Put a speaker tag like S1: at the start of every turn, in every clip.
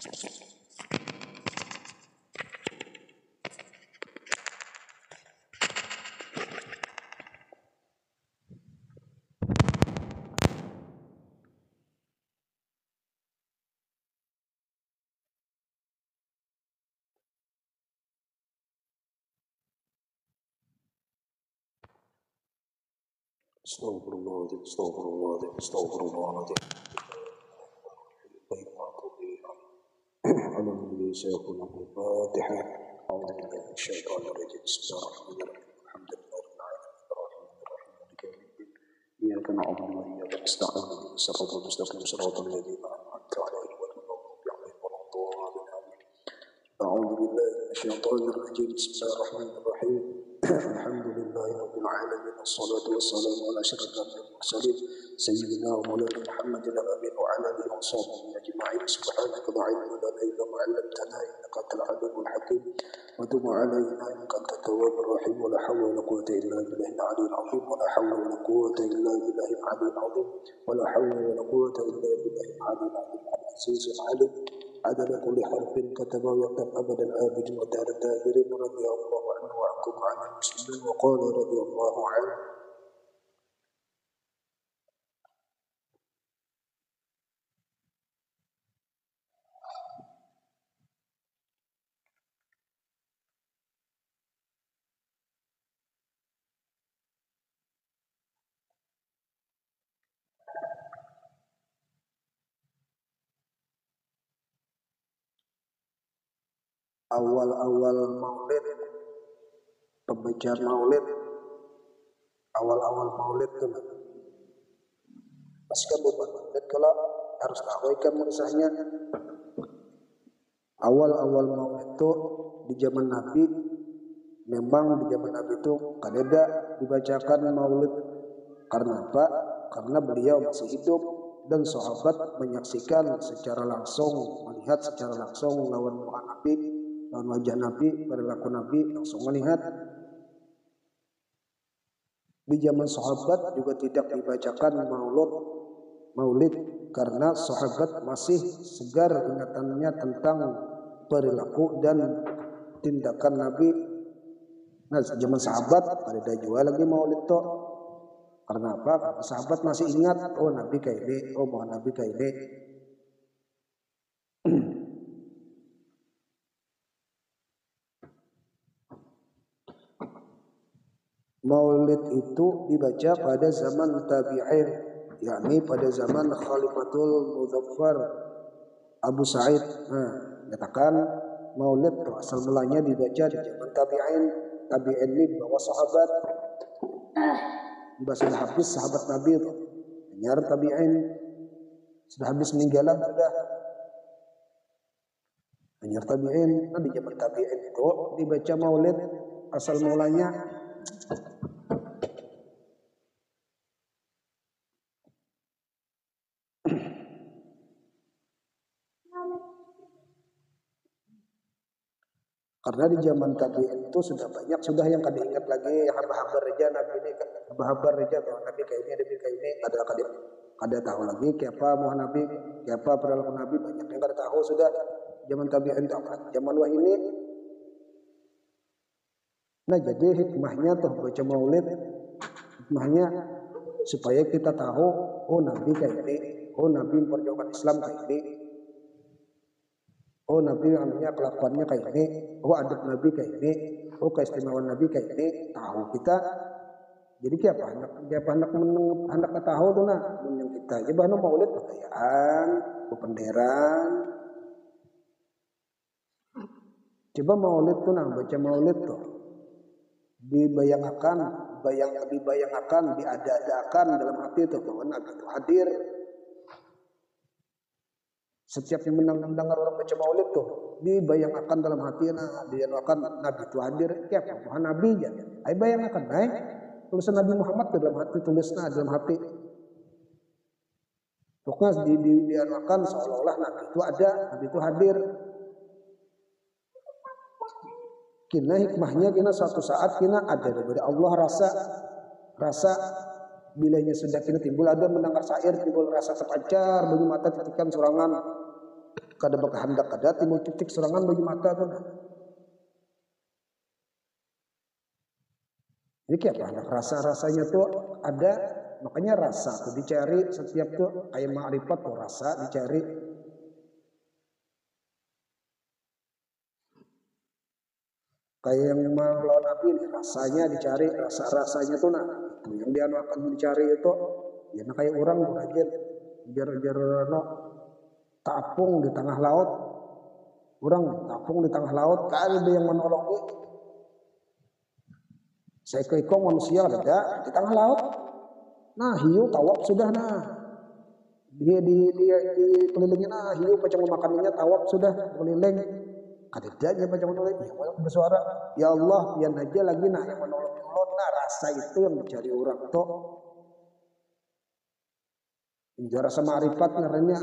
S1: Astagfirullahaladzim, astagfirullahaladzim, astagfirullahaladzim. أعوذ بالله من الفاتحة. أعوذ بالله من الشيطان الرجيم. بسم الله الرحمن الرحيم. الحمد لله رب العالمين الرحمن الرحيم مالك يوم الدين. إياك نعبد وإياك نستعين اهدنا الصراط المستقيم صراط الذين أنعمت عليهم غير المغضوب عليهم ولا الضالين آمين. أعوذ بالله من الشيطان الرجيم. بسم الله الرحمن الرحيم. الحمد لله رب العالمين والصلاة والسلام على أشرف المرسلين سيدنا ومولانا محمد الأمين وعلى آله وصحبه أجمعين. سبحانك لا علم لنا إلا ما علمتنا إنك أنت العليم الحكيم وتب علينا إنك أنت التواب الرحيم ولا حول ولا قوة إلا بالله العلي العظيم ولا حول ولا قوة إلا بالله العلي العظيم ولا حول ولا قوة إلا بالله العلي العظيم العزيز العليم عدد كل حرف كتب ويكتب أبدا آبد ودار الداهرين رضي الله عنه وعنكم وعن المسلمين وقال رضي الله عنه. Awal-awal maulid, pembacaan maulid, awal-awal maulid itu pasca bulan maulid kalau harus tahu ikan kisahnya. Awal-awal maulid itu di zaman Nabi, memang di zaman Nabi itu kan ada dibacakan maulid. Karena apa? Karena beliau masih hidup dan sahabat menyaksikan secara langsung, melihat secara langsung lawan muka Nabi, lawan wajah Nabi, perilaku Nabi, langsung melihat. Di zaman sahabat juga tidak dibacakan maulid karena sahabat masih segar ingatannya tentang perilaku dan tindakan Nabi. Nah, zaman sahabat ada jual lagi maulid toh. Karena apa? Karena sahabat masih ingat, oh Nabi kayak ini, oh mohon Nabi kayak ini. Maulid itu dibaca pada zaman tabi'in, yakni pada zaman Khalifatul Muzaffar Abu Sa'id. Katakan maulid itu asal mulanya dibaca di zaman tabi'in. Tabi'in ini bawa sahabat, sudah habis sahabat Nabi itu. Hanya tabi'in sudah habis meninggalan sudah. Hanya tabi'in. Nah, di zaman tabi'in itu dibaca maulid asal mulanya. Karena di zaman tabi'in itu sudah banyak sudah yang kada ingat lagi habar-habar reja Nabi ini, habar-habar reja bahwa Nabi kayak ini, kada tahu lagi siapa muha Nabi, siapa perilaku Nabi, banyak yang kada tahu sudah zaman tabi'in itu. Zaman wah ini. Nah, jadi hikmahnya tuh baca maulid, hikmahnya supaya kita tahu, oh Nabi kayak ini, oh Nabi memperjuangkan Islam kayak ini, oh Nabi namanya kelakuannya kayak ini, oh adab Nabi kayak ini, oh keistimewaan Nabi kayak ini, tahu kita. Jadi siapa anak tahu tuh nah yang kita. Jadi bahan maulid pakaian, penderan. Coba maulid tuh nah baca maulid tuh dibayangkan, diada-adakan dalam hati itu bahwa Nabi itu hadir. Setiap yang mendengar orang baca maulid tuh dibayangkan dalam hati, dibayangkan Nabi itu hadir. Siapa? Tuhan Nabi ya. Ayo bayangkan, naik tulisan Nabi Muhammad dalam hati, tulisnya dalam hati. Pokoknya dibayangkan seolah-olah Nabi itu ada, Nabi itu hadir. Kina hikmahnya kina suatu saat kina ada dari Allah rasa bilanya sudah kina timbul ada mendengar syair timbul rasa terpancar bagi mata titikan surangan kada bakahandak kada timbul titik serangan bagi mata tuh. Jadi kayak apa? Rasa-rasanya tuh ada, makanya rasa tuh dicari setiap tuh kayak ma'rifat tuh rasa dicari. Kayak yang melawan Nabi ini rasanya dicari, rasa-rasanya tuh nah itu yang dia akan dicari itu ya nah kayak orang tuh kajian biar no tapung di tengah laut, orang tapung di tengah laut kan ada yang menolongi. Saya keikong manusia ada di tengah laut. Nah hiu tawab sudah nah dia kelilingnya nah hiu macam memakannya tawab sudah keliling. Ada aja macam menolong yang bersuara ya Allah pian aja lagi nah yang menolong nah rasa itu yang dicari orang tuh. Ini rasa ma'rifat ngarannya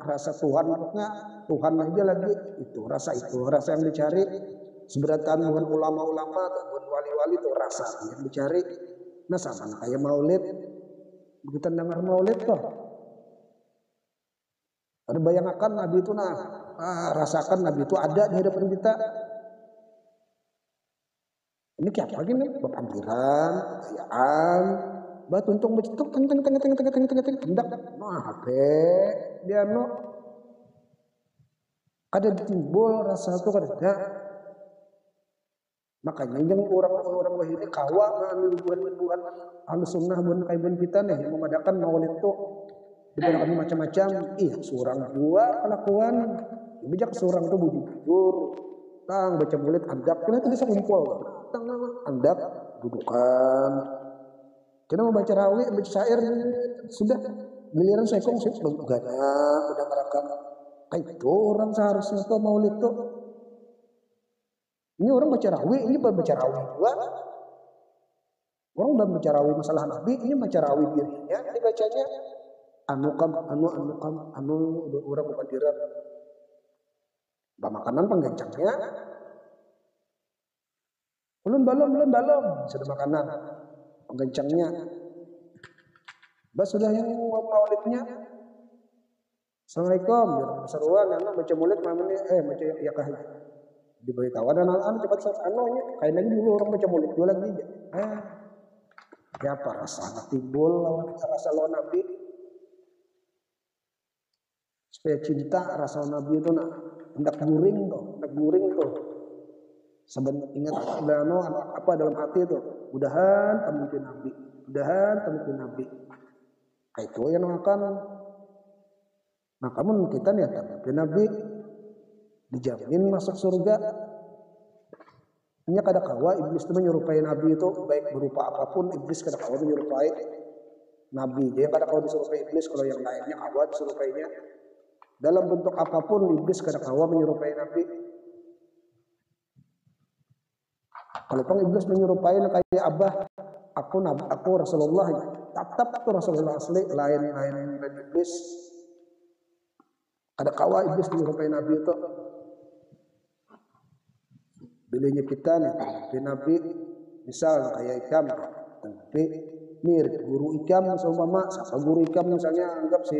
S1: rasa Tuhan makna Tuhan aja lagi itu rasa yang dicari. Seberatan dengan ulama-ulama dengan wali-wali itu rasa yang dicari. Nah sama kayak maulid, begitu dengar maulid tuh ada bayangkan Nabi itu nah rasakan Nabi itu ada di hadapan kita. Ini kayak apa gini? Berpanggilan, kayaan, batu untung bercetuk, hendak, nah HP dia no, ada timbul rasa itu kada. Makanya yang orang-orang wahini kawa bukan Ahlus Sunnah bukan kaibun kita nih yang memadakan maulid itu diberikan macam-macam. Surang dua kelakuan bijak surang itu bujur tang baca maulid andap kena itu bisa kumpul tang andap dudukan kena membaca rawi baca syair sudah giliran sekong sih gana udah ngerakan kayak itu orang seharusnya tuh maulid tuh. Ini orang baca rawi, ini baca rawi juga. Orang udah baca rawi masalah Nabi, ini baca rawi dirinya, dibacanya anu orang bukan dirat. Makanan penggencangnya. Belum, sudah makanan. Penggencangnya. Sudah yang maulidnya. Assalamualaikum, seruan, baca maulid, baca yakah. Diberitahu dan anak-anak cepat anunya kayak lagi dulu orang baca mulut dua lagi ya apa rasa timbul lawan rasa lawan Nabi supaya cinta rasa Nabi itu nak hendak guring tuh sebenarnya ingat apa dalam hati itu mudahan temui Nabi kayak itu yang makan nah kamu kita nih temui Nabi dijamin masuk surga. Hanya kada kawa iblis itu menyerupai Nabi itu baik berupa apapun iblis kada kawa menyerupai Nabi. Dia kada kawa diserupai iblis kalau yang lainnya kawa diserupainya. Dalam bentuk apapun iblis kada kawa menyerupai Nabi. Kalau pun iblis menyerupai kayak abah aku Rasulullah tetap itu Rasulullah asli lain iblis. Kada kawa iblis menyerupai Nabi itu. Bilanya kita nih, Nabi misal kayak ikam, tapi mirip guru ikam seumpama, siapa guru ikam misalnya anggap si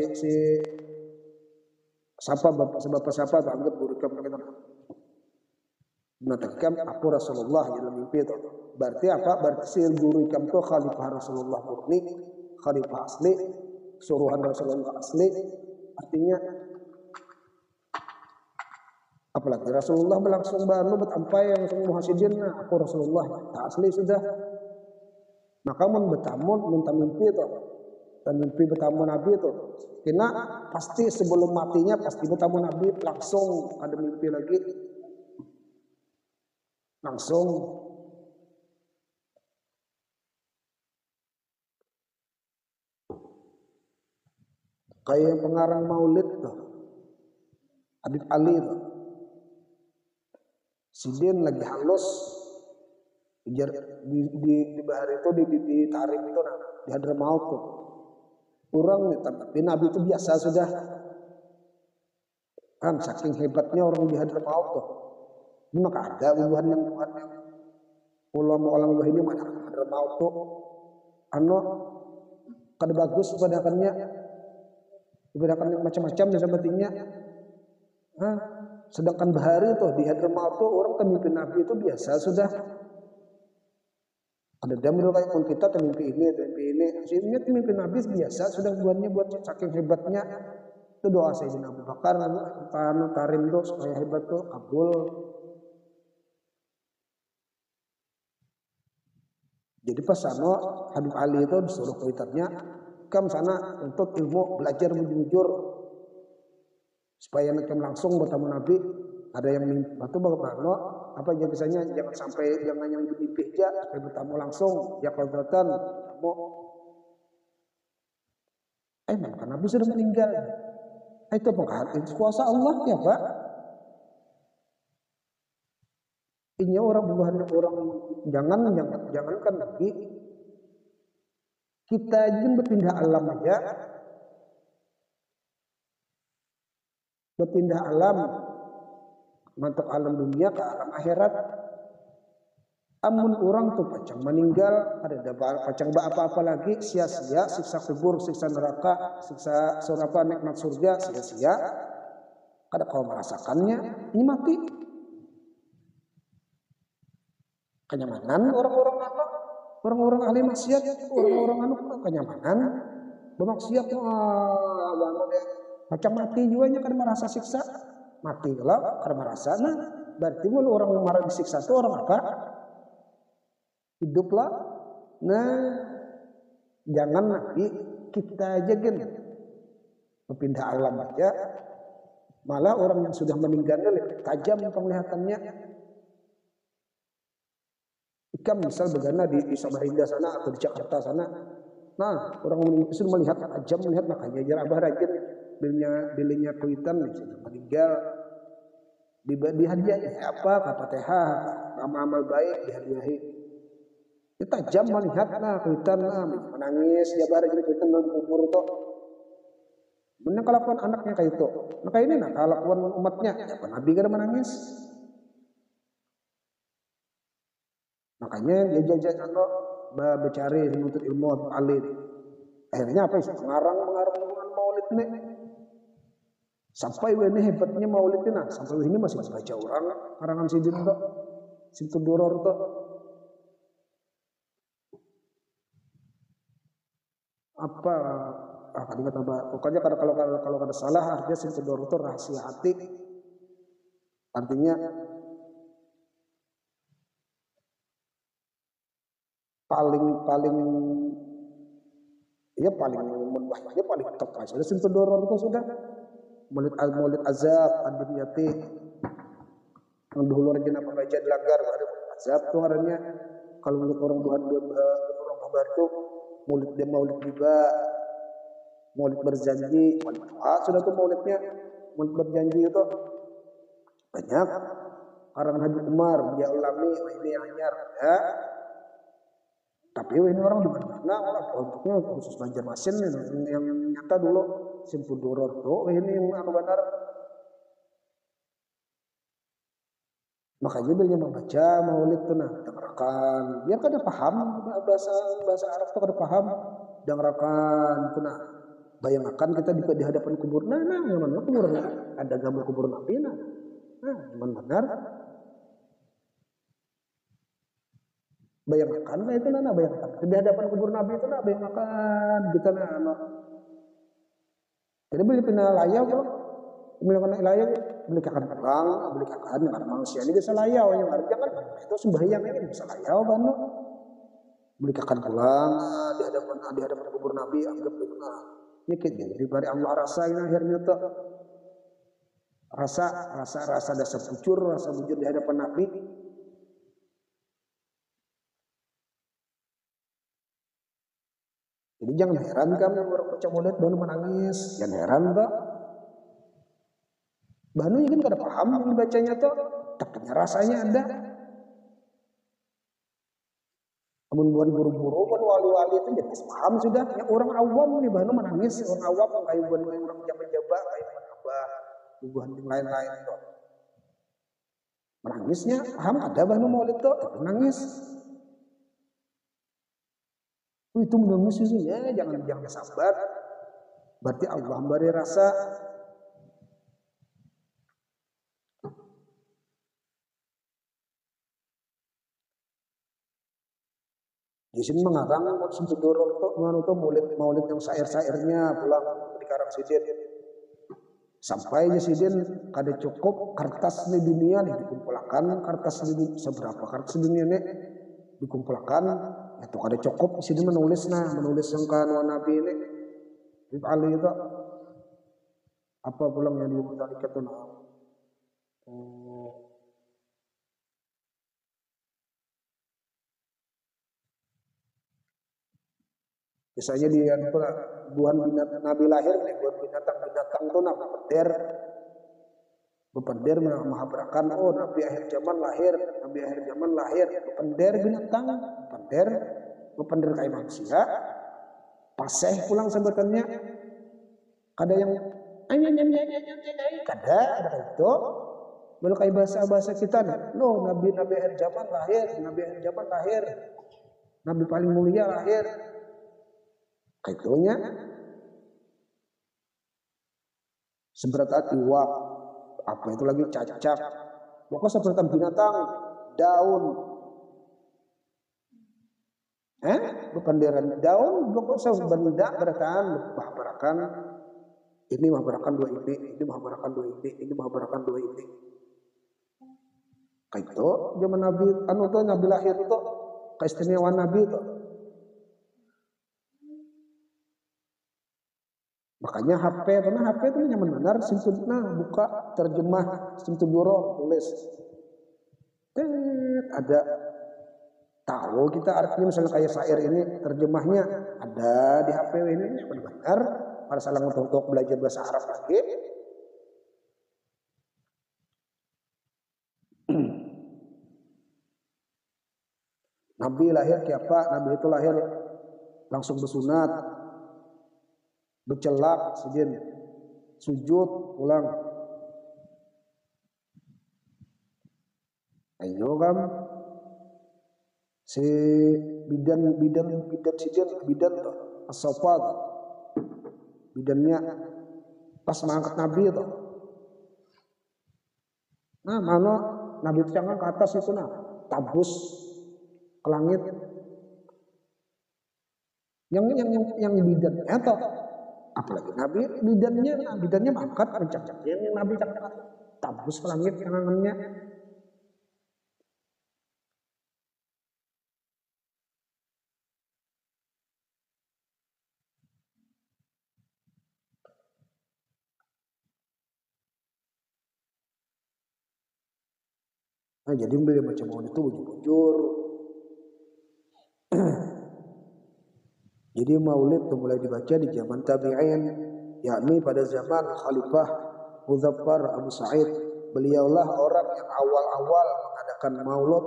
S1: siapa bapak siapa anggap guru ikam kita. Mengatakan aku Rasulullah dalam mimpi itu. Berarti apa? Berarti si guru ikam itu khalifah Rasulullah murni, khalifah asli, suruhan Rasulullah asli. Artinya apalagi Rasulullah berlangsung banu betampai yang langsung muhasidin aku Rasulullah tak asli sudah maka mun mimpi itu dan mimpi bertamu Nabi itu kena pasti sebelum matinya pasti bertamu Nabi langsung ada mimpi lagi langsung kayak pengarang maulid tuh Habib Ali tuh Sidin lagi halus di bahar itu ditarik itu nah di Hadramaut tuh orang nih tapi Nabi itu biasa sudah kan saking hebatnya orang di Hadramaut tuh ini maka ada uluhan yang ulama ini mana Hadramaut tuh kada bagus ibadakannya macam-macam dan sebagainya Nah, sedangkan bahari tuh di Hadramaut tuh orang kan mimpi Nabi itu biasa sudah. Ada damai kayak pun kita mimpi ini, Sebenarnya mimpi Nabi biasa sudah buatnya buat saking hebatnya. Itu doa Sayyidina Abu Bakar, Tarim tuh supaya hebat tuh kabul. Jadi pas sana Habib Ali itu disuruh kuitarnya, kam sana untuk ilmu belajar jujur supaya nakam langsung bertemu Nabi. Ada yang batu bagaimana apa aja biasanya jangan sampai jangan yang mimpi aja supaya bertemu langsung ya kodatan mau maka Nabi sudah meninggal. Itu bukan itu kuasa Allah ya Pak. Ini orang jangankan Nabi, kita aja berpindah alam aja, berpindah alam, masuk alam dunia ke alam akhirat. Amun orang tuh pacang meninggal, ada pacang apa-apa lagi, sia-sia, siksa kubur, siksa neraka, siksa surga, nikmat surga, sia-sia. Kada kau merasakannya, ini mati. Kenyamanan orang-orang apa? Orang-orang ahli maksiat, orang-orang anu kenyamanan, bermaksiat macam mati juga kan merasa siksa, mati lah karena merasa. Nah, berarti orang yang marah disiksa itu orang apa? Hiduplah. Nah, jangan Nabi kita aja berpindah alam aja. Malah orang yang sudah meninggal lebih tajam penglihatannya. Ikam misal begana di Samarinda sana atau di Jakarta sana. Nah, orang sudah melihat tajam, melihat makanya jar abah rajin bilinya kuitan meninggal. Dihadiahi apa? Fatihah, amal baik dihadiahi. Kita tajam melihat kuitan menangis dia bareng jadi kuitan dalam kubur itu. Benar kelakuan anaknya kayak itu. Maka ini kelakuan umatnya. Ya, Nabi kan menangis. Makanya dia jajan bercari menuntut ilmu alim. Akhirnya apa sih? Mengarang maulid nih. Sampai ini hebatnya maulid ini. Sampai ini masih baca orang karangan sidin tuh, Sintu Doror tuh. Apa? Kata pokoknya kalau ada salah artinya Sintu Doror itu rahasia hati. Artinya paling membahasnya paling top aja. Sudah Sintu Doror itu sudah Maulid Azab Ad-Dunyati yang dulu aja nama baca Delagar ada Azab tuh karena kalau menurut orang Tuhan orang kabar tuh Maulid juga Maulid berjanji Maulid doa sudah tuh Maulid berjanji itu banyak karangan Habib Umar dia ulami ini anyar ya. Tapi ini orang di mana untuknya khusus Banjarmasin yang nyata dulu Sintu Doror tuh ini yang benar. Makanya dia membaca maulid tuh dengarkan biar kada paham bahasa Arab tuh kada paham dengarkan tuh bayangkan kita di hadapan kubur yang mana kubur ada gambar kubur Nabi yang benar bayangkan itu bayangkan di hadapan kubur Nabi itu bayangkan kita jadi beli pina layau kalau beli layau beli kakak perang beli kakak dengan manusia ini bisa layau yang jangan itu sembahyang ini bisa layau kan beli kakak pulang di hadapan kubur Nabi anggap nyikit daripada Allah rasa ini akhirnya tuh rasa dasar bujur rasa bujur di hadapan Nabi. Jadi jangan heran kamu orang baca maulid baru menangis, jangan heran tak. Banu kan kada paham yang dibacanya tuh, tapi rasanya ada. Namun buat buru-buru kan wali-wali itu jelas paham sudah. Yang orang awam nih Banu menangis, orang awam kayak buat orang jabat-jabat kayak apa, bubuhan yang lain-lain tuh. Menangisnya paham ada Banu maulid tuh, tapi menangis. Itu menangis itu ya jangan sabar. Berarti Allah beri rasa Di sini mengarang Syamsul Duror itu maulid yang syair-syairnya pulang dikarang sidin. Sampai sidin kada cukup kertas di dunia nih dikumpulkan kertas di seberapa kertas di dunia nih dikumpulkan itu kada cukup sidin menulis yang kan Nabi ini Ali itu apa pulang yang diutarakan itu misalnya di buan binatang Nabi lahir nih, buan binatang tuh bepender menghabarkan Nabi akhir zaman lahir, bepender binatang, bepender kayak manusia, paseh pulang sebutannya, ada yang kada itu, baru kayak bahasa kita nih, Nabi akhir zaman lahir, Nabi paling mulia lahir. Kaitunya seberat hati apa itu lagi cacak pokoknya seperti binatang daun bependeran daun pokoknya benda berakan ini mahbarakan dua ini kaitu zaman Nabi lahir itu keistimewaan Nabi itu. Makanya HP itu nyaman benar buka terjemah Syamsul Duror tulis ada tahu kita artinya misalnya kayak syair ini terjemahnya ada di HP ini nyaman benar pada salah untuk belajar bahasa Arab lagi. Nabi lahir siapa? Nabi itu lahir langsung bersunat bercelak sidin sujud pulang ayo kan si bidan sidin tuh as-safa bidannya pas mengangkat Nabi itu mana Nabi itu jangan ke atas itu tabus ke langit yang bidannya tuh apalagi Nabi bidannya mangkat mencak-cak yang Nabi cak-cak tabus ke langit kanannya jadi beliau baca maulid itu bujur jadi maulid itu mulai dibaca di zaman tabi'in yakni pada zaman Khalifah Muzaffar Abu Sa'id. Beliaulah orang yang awal-awal mengadakan maulid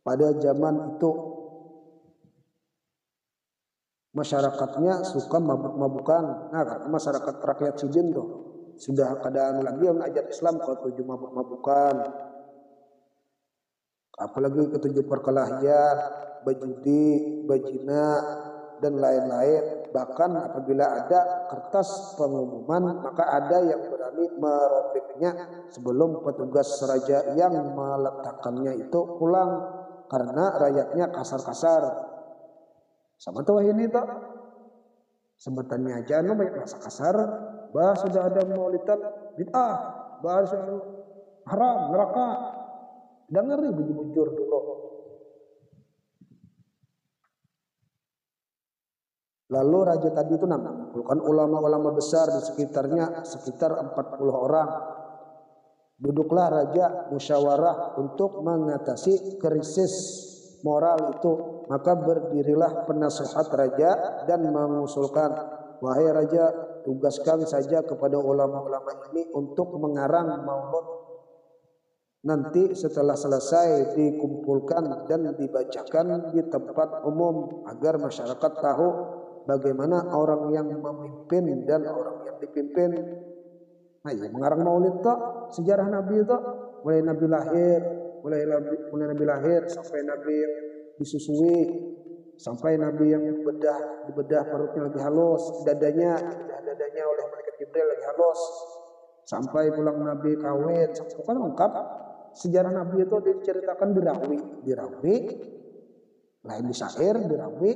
S1: pada zaman itu. Masyarakatnya suka mabuk-mabukan. Karena masyarakat rakyat sidin tuh sudah kadang lagi yang ajar Islam kalau tujuh mabuk-mabukan. Apalagi ketujuh perkelahian, berjudi, berzina dan lain-lain. Bahkan apabila ada kertas pengumuman maka ada yang berani merobeknya sebelum petugas raja yang meletakkannya itu pulang karena rakyatnya kasar-kasar. Sama tuh ini tuh sebutannya aja banyak bahasa kasar. Bah sudah ada maulidan bid'ah, bah haram neraka. Dengar bujur dulu. Lalu raja tadi itu mengumpulkan ulama-ulama besar di sekitarnya sekitar 40 orang. Duduklah raja musyawarah untuk mengatasi krisis moral itu. Maka berdirilah penasehat raja dan mengusulkan, wahai raja, tugaskan saja kepada ulama-ulama ini untuk mengarang maulid. Nanti setelah selesai dikumpulkan dan dibacakan di tempat umum agar masyarakat tahu bagaimana orang yang memimpin dan orang yang dipimpin. Nah, ya, mengarang maulid itu sejarah Nabi itu mulai Nabi lahir sampai Nabi yang disusui, sampai Nabi yang dibedah perutnya lebih halus, dadanya oleh malaikat Jibril lebih halus, sampai pulang Nabi kawin, sampai lengkap. Sejarah Nabi itu diceritakan dirawi. lain di syair, di rawi.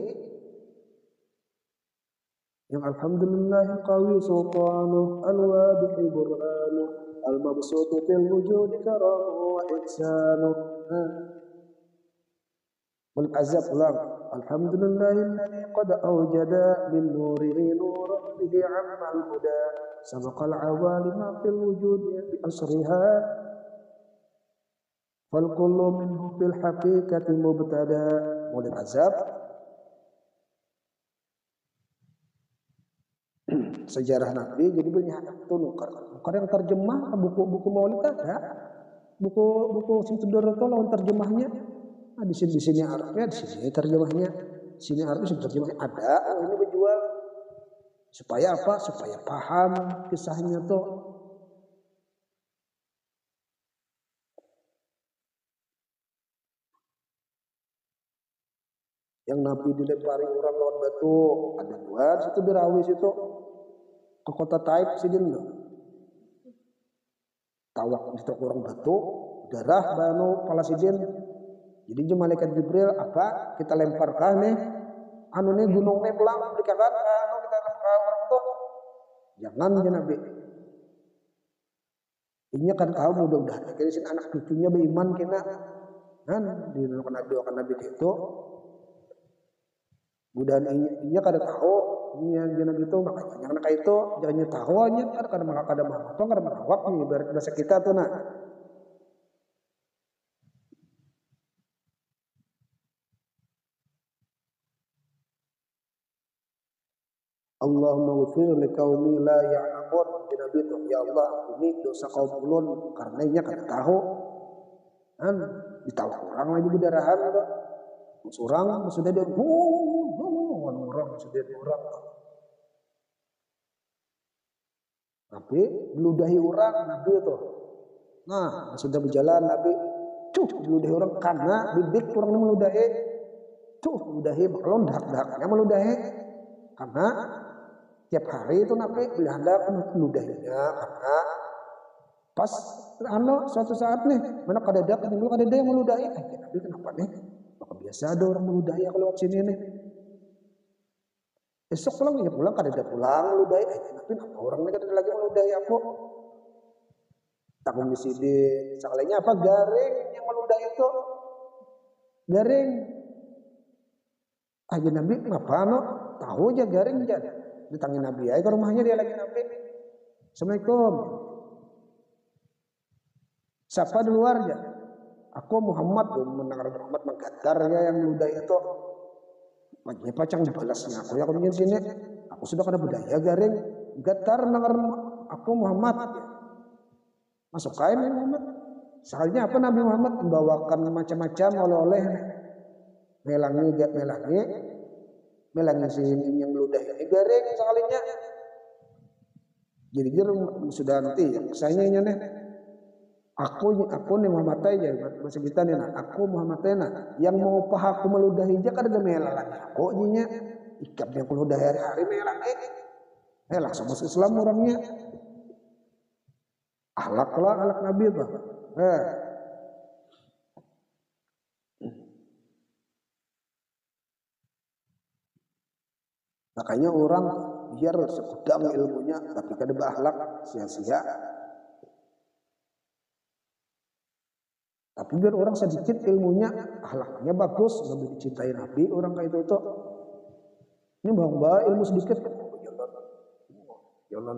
S1: Yang alhamdulillah qawi sultanuh al-wadihi burhanuh al-mabsutu fil wujudi karamuh wa ihsanuh. Wal azab ulang. Alhamdulillahilladzi qad awjada min nurihi nuran bihi 'ammal huda sabaqal 'awalima fil wujudi bi asriha fal kullu minhu fil haqiqati mubtada. Wal azab sejarah Nabi jadi banyak itu nukar yang terjemah buku-buku maulid ada buku Simtudur itu lawan terjemahnya di sini Arabnya di sini terjemahnya sini Arabnya terjemahnya ada ini dijual supaya apa supaya paham kisahnya tuh yang Nabi dilempari orang lawan batu ada dua situ dirawis itu ke kota Taif sidin tawak di orang batu darah banu palasidin jadi malaikat Jibril apa kita lemparkan nih anu nih gunungnya pulang dikakan anu kita lempar orang tuh jangan ya Nabi ini kan kau mudah-mudahan jadi si anak cucunya beriman kena kan di doakan Nabi itu mudahan ini kada tahu ini jangan gitu makanya jangan kayak itu jangan tahu aja kan kada maka kada mau apa kada merawat nih bahasa kita tuh nah Allahumma ghfir li qaumi la ya'lamun Nabi itu ya Allah ini dosa kaum ulun karena nya kada tahu kan ditahu orang lagi bidarahan tuh surang sudah dia orang sudah orang Nabi meludahi orang Nabi itu nah sudah berjalan Nabi meludahi orang karena bibit orang meludahi meludahi melondak-daknya meludahi karena tiap hari itu Nabi berhendak meludahinya karena pas suatu saat nih mana kadada yang meludahi Nabi kenapa nih maka biasa ada orang meludahi kalau lewat sini nih besok pulang kadada pulang meludahi Nabi kenapa orang ini kadada lagi meludahi aku takut di sini sekalinya apa garing yang meludahi itu garing aja Nabi kenapa tahu aja garing aja ditangin Nabi ke rumahnya dia lagi Nabi Assalamualaikum siapa di luar aja aku Muhammad mendengar Muhammad menggatar ya yang meludahi itu makanya pacang balasnya aku ya di sini aku sudah kada budaya garing gatar mendengar aku Muhammad masuk kain Muhammad soalnya apa Nabi Muhammad membawakan macam-macam oleh-oleh melangi sini yang meludahi ini garing sekalinya jadi sudah nanti saya nih aku nih Muhammad aja bahasa kita nih aku Muhammad yang mau pahaku meludahi aja kada melalan aku nya ikat yang meludahi hari-hari melang sama Islam orangnya akhlak Nabi itu makanya orang biar segudang ilmunya tapi kada berakhlak sia-sia tapi biar orang sedikit ilmunya akhlaknya bagus lebih dicintai Nabi orang kayak itu ini bang ilmu sedikit jalan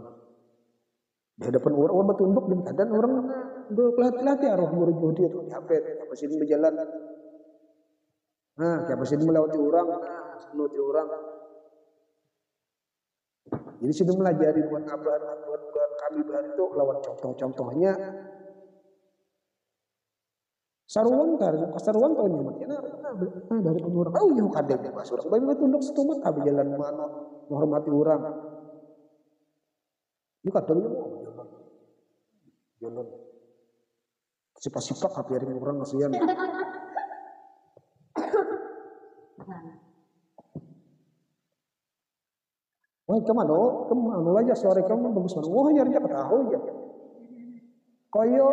S1: di hadapan orang bertunduk dan kadang orang latih arah murid dia tuh di HP apa sini berjalan siapa sini melewati orang jadi sudah melajari buat kami bahan itu lawan contohnya saruan tahunnya makanya dari pengurang yang kadang dia bahas orang bayi tunduk setumat jalan mana menghormati orang ini kadang jalan sipak hapirin orang kasihan wah kemana aja sore kamu bagus banget wah nyarinya ketahu ya koyo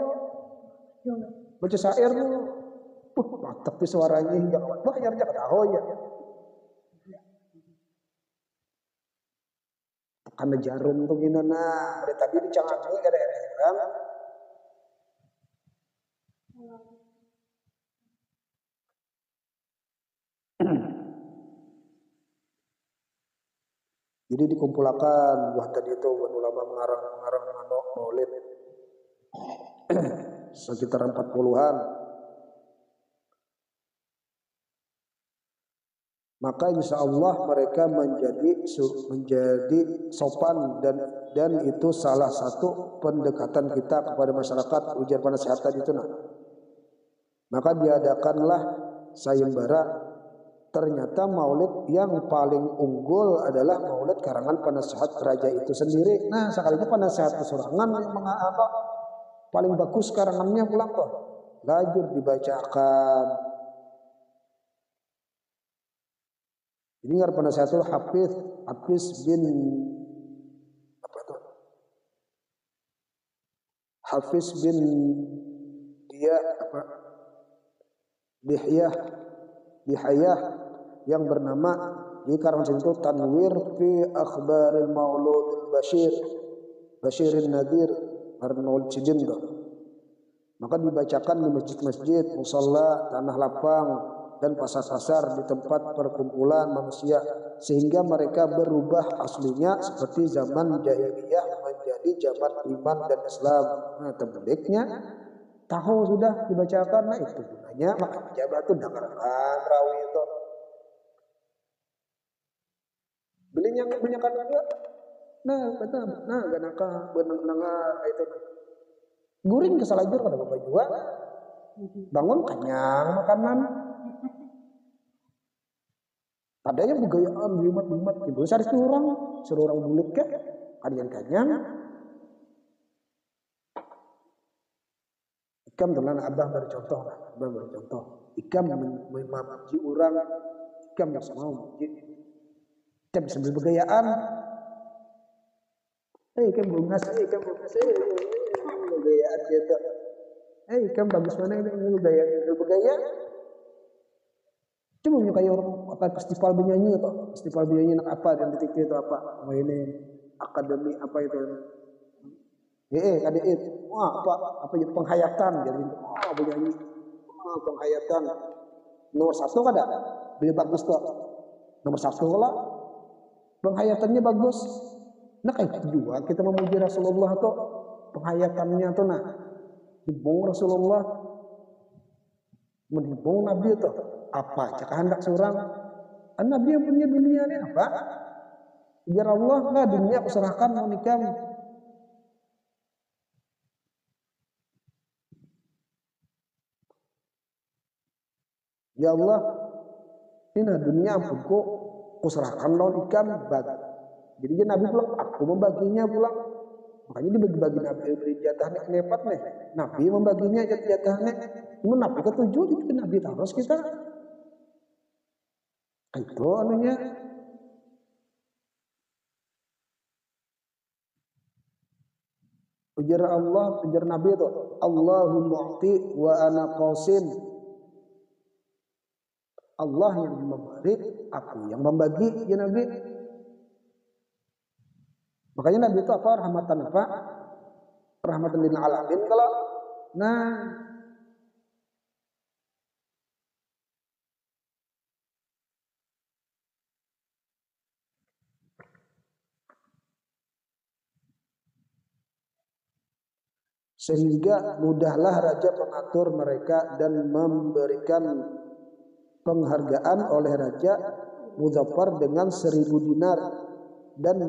S1: baca syair Tapi suaranya hingga bayar aja ketahui ya. Karena jarum tuh gini nah, dari tadi dicangani gak ada jarum. Jadi dikumpulkan buah tadi itu ulama mengarang manok maulid sekitar 40-an. Maka insya Allah mereka menjadi sopan dan itu salah satu pendekatan kita kepada masyarakat ujar penasihatan itu nah. Maka diadakanlah sayembara. Ternyata maulid yang paling unggul adalah maulid karangan penasihat raja itu sendiri. Nah sekalinya penasihat kesurangan yang paling bagus karangannya pulang kok. Lajur dibacakan. Ini ngar penasihat itu Hafiz bin apa itu? Hafiz bin dia apa? Bihayah yang bernama di karangan itu Tanwir fi Akhbaril Maulud Bashirin Nadir Arnold Cijindo. Maka dibacakan di masjid-masjid, musalla, tanah lapang dan pasar-pasar di tempat perkumpulan manusia sehingga mereka berubah aslinya seperti zaman jahiliyah menjadi zaman iman dan Islam. Nah, terbaliknya tahu sudah dibacakan, nah itu gunanya maka pejabat itu dengarkan rawi itu. Belinya kebanyakan juga. Nah, betul. Nah, ganaka benang-benang itu. Guring kesalajur kada bapak juga. Bangun kenyang makanan. Adanya budayaan limat gitu. Sari suruh orang bulik ke kalian kenyang. Ikam telan abah bercontoh. Ikam memuji orang, ikam bisa mau muji. Ikam bisa bergayaan. Ikam bungas, bergayaan gitu. Ikam bagus mana ini bergaya. Cuma menyukai orang apa festival bernyanyi atau festival bernyanyi nak apa dan di TV itu apa? Oh ini akademi apa itu? KDI. Wah, apa penghayatan jadi bernyanyi. Penghayatan. Nomor 1 kan ada. Beli bagus tuh. Nomor 1 lah. Penghayatannya bagus. Nah kayak juga kita memuji Rasulullah tuh penghayatannya tuh nah. Hibung Rasulullah. Menhibung Nabi tuh. Apa? Cakap hendak seorang. Nabi yang punya dunia ini apa? Ya Allah lah dunia aku serahkan mau nikah. Ya Allah, ini dunia aku serahkan lawan ikan bagi. Jadi dia Nabi pulang, aku membaginya pulang. Makanya dibagi-bagi Nabi beri jatahnya kenepat nih. Nabi membaginya jatahnya. Cuma Nabi ketujuh itu Nabi terus kita. Itu anunya. Ujar Allah, ujar Nabi itu, Allahumma a'ti wa ana qasim. Allah yang memberi, aku yang membagi, ya Nabi. Makanya Nabi itu apa? Rahmatan apa? Rahmatan lil alamin kalau. Nah, sehingga mudahlah raja mengatur mereka dan memberikan penghargaan oleh raja Muzaffar dengan 1000 dinar dan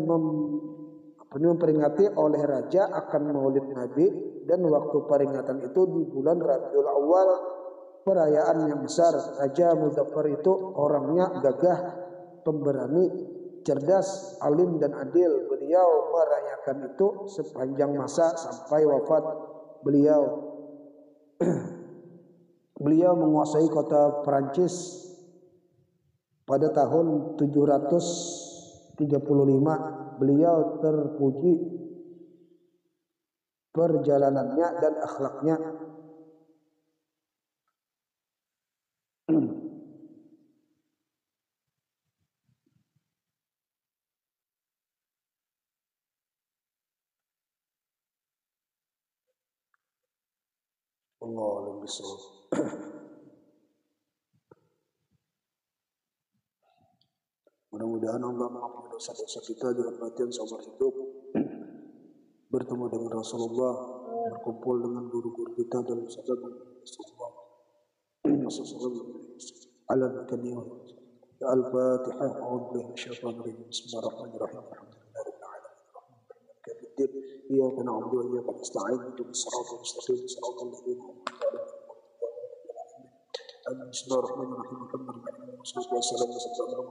S1: memperingati oleh raja akan maulid Nabi dan waktu peringatan itu di bulan Rabiul Awal, perayaan yang besar. Raja Muzaffar itu orangnya gagah, pemberani, cerdas, alim dan adil. Beliau merayakan itu sepanjang masa sampai wafat beliau. Beliau menguasai kota Perancis pada tahun 735. Beliau terpuji perjalanannya dan akhlaknya. Allah alam bisawab. Mudah-mudahan Allah mengampuni dosa-dosa kita di kematian seumur hidup, bertemu dengan Rasulullah, berkumpul dengan guru-guru kita dalam sabda Rasulullah ala al-kaniyah. Al-Fatihah. A'udzu billahi minasyaitonir rajim. Bismillahirrahmanirrahim. Alhamdulillahirabbil alamin. Kabidir. Iyyaka na'budu wa iyyaka nasta'in. Ihdinas siratal mustaqim. Siratal ladzina an'amta 'alaihim. Bismillahirrahmanirrahim. Alhamdulillahirabbil alamin. Wassalamu ala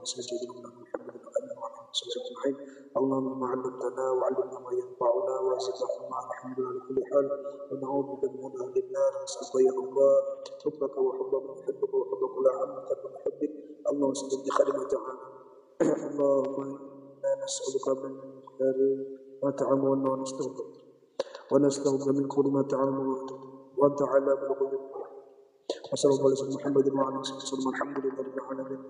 S1: sayyidina Muhammad. اللهم علمنا وعلمنا ما ينفعنا وزدنا علما. الحمد لله على كل حال ونعوذ بك من اهل النار. نسالك يا الله حبك وحب من يحبك وحب كل عام قد محبك. اللهم صل بخدمة اللهم انا نسالك من خير ما تعلمون ونستغفرك من كل ما تعلمون وانت على بلغ. وصلى الله على محمد وعلى اله وصحبه. الحمد لله رب العالمين.